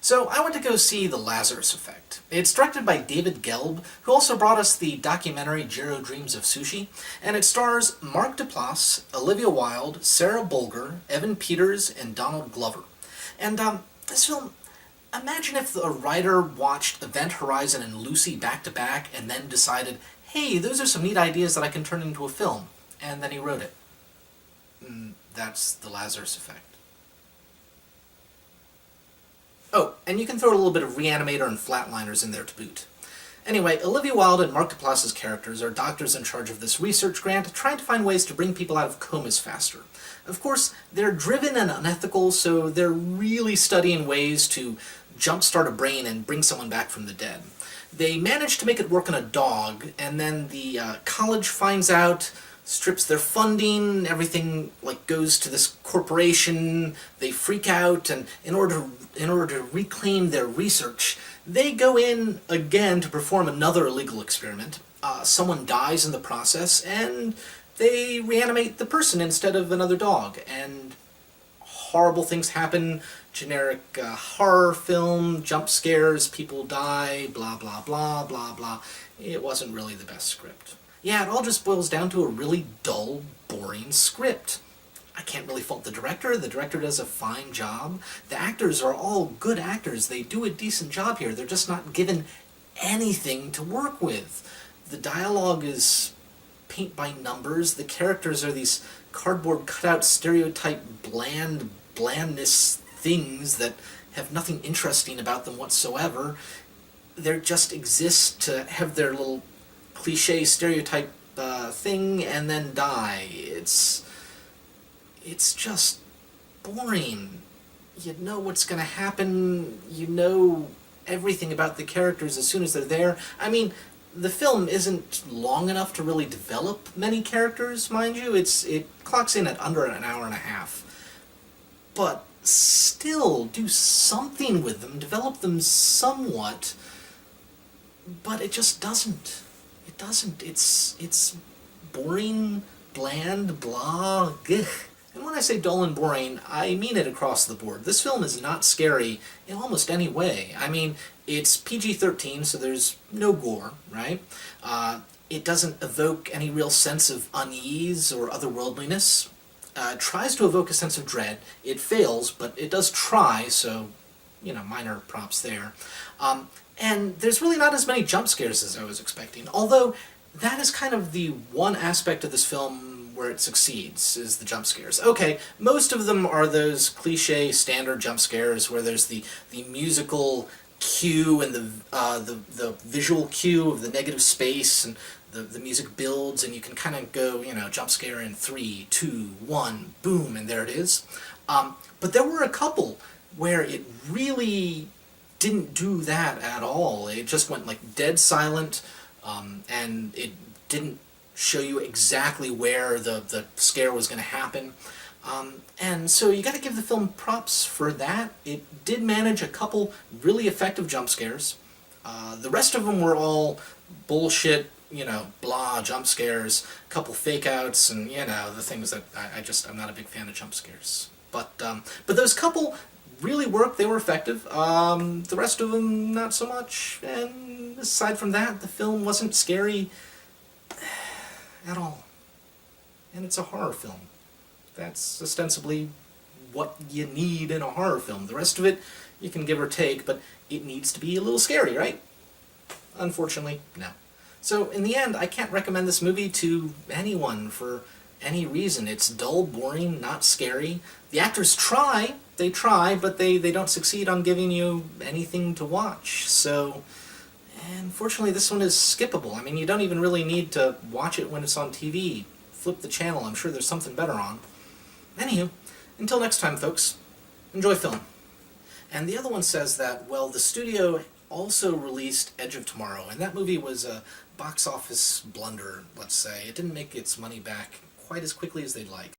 So I went to go see The Lazarus Effect. It's directed by David Gelb, who also brought us the documentary Jiro Dreams of Sushi, and it stars Mark Duplass, Olivia Wilde, Sarah Bolger, Evan Peters, and Donald Glover. And this film, imagine if a writer watched Event Horizon and Lucy back-to-back and then decided, hey, those are some neat ideas that I can turn into a film, and then he wrote it. That's The Lazarus Effect. Oh, and you can throw a little bit of Re-animator and Flatliners in there to boot. Anyway, Olivia Wilde and Mark Duplass's characters are doctors in charge of this research grant trying to find ways to bring people out of comas faster. Of course, they're driven and unethical, so they're really studying ways to jumpstart a brain and bring someone back from the dead. They manage to make it work on a dog, and then the college finds out, strips their funding, everything goes to this corporation, they freak out, and in order to reclaim their research, they go in again to perform another illegal experiment. Someone dies in the process, and they reanimate the person instead of another dog, and horrible things happen. Generic horror film, jump scares, people die, blah blah blah blah blah. It wasn't really the best script. Yeah, it all just boils down to a really dull, boring script. I can't really fault the director. The director does a fine job. The actors are all good actors. They do a decent job here. They're just not given anything to work with. The dialogue is paint by numbers. The characters are these cardboard cutout stereotype blandness things that have nothing interesting about them whatsoever. They just exist to have their little cliche stereotype thing and then die. It's just boring. You know what's going to happen. You know everything about the characters as soon as they're there. I mean, the film isn't long enough to really develop many characters, mind you. It clocks in at under an hour and a half. But still, do something with them, develop them somewhat, but it just doesn't. It doesn't. It's boring, bland, blah, gah. And when I say dull and boring, I mean it across the board. This film is not scary in almost any way. I mean, it's PG-13, so there's no gore, right? It doesn't evoke any real sense of unease or otherworldliness. It tries to evoke a sense of dread. It fails, but it does try, so, you know, minor props there. And there's really not as many jump scares as I was expecting, although that is kind of the one aspect of this film where it succeeds, is the jump scares. Okay, most of them are those cliche standard jump scares where there's the musical cue and the visual cue of the negative space, and the music builds, and you can kind of go, you know, jump scare in 3, 2, 1, boom, and there it is. But there were a couple where it really didn't do that at all. It just went like dead silent, and it didn't show you exactly where the scare was going to happen. And so you got to give the film props for that. It did manage a couple really effective jump scares. The rest of them were all bullshit, you know, blah jump scares, a couple fake outs, and, you know, the things that I'm not a big fan of jump scares. But those couple really worked. They were effective. The rest of them, not so much. And aside from that, the film wasn't scary at all. And it's a horror film. That's ostensibly what you need in a horror film. The rest of it, you can give or take, but it needs to be a little scary, right? Unfortunately, no. So, in the end, I can't recommend this movie to anyone for any reason. It's dull, boring, not scary. The actors try, but they don't succeed on giving you anything to watch. So, unfortunately, this one is skippable. I mean, you don't even really need to watch it when it's on TV. Flip the channel, I'm sure there's something better on. Anywho, until next time, folks, enjoy film. And the other one says that, well, the studio also released Edge of Tomorrow, and that movie was a box office blunder, let's say. It didn't make its money back quite as quickly as they'd like.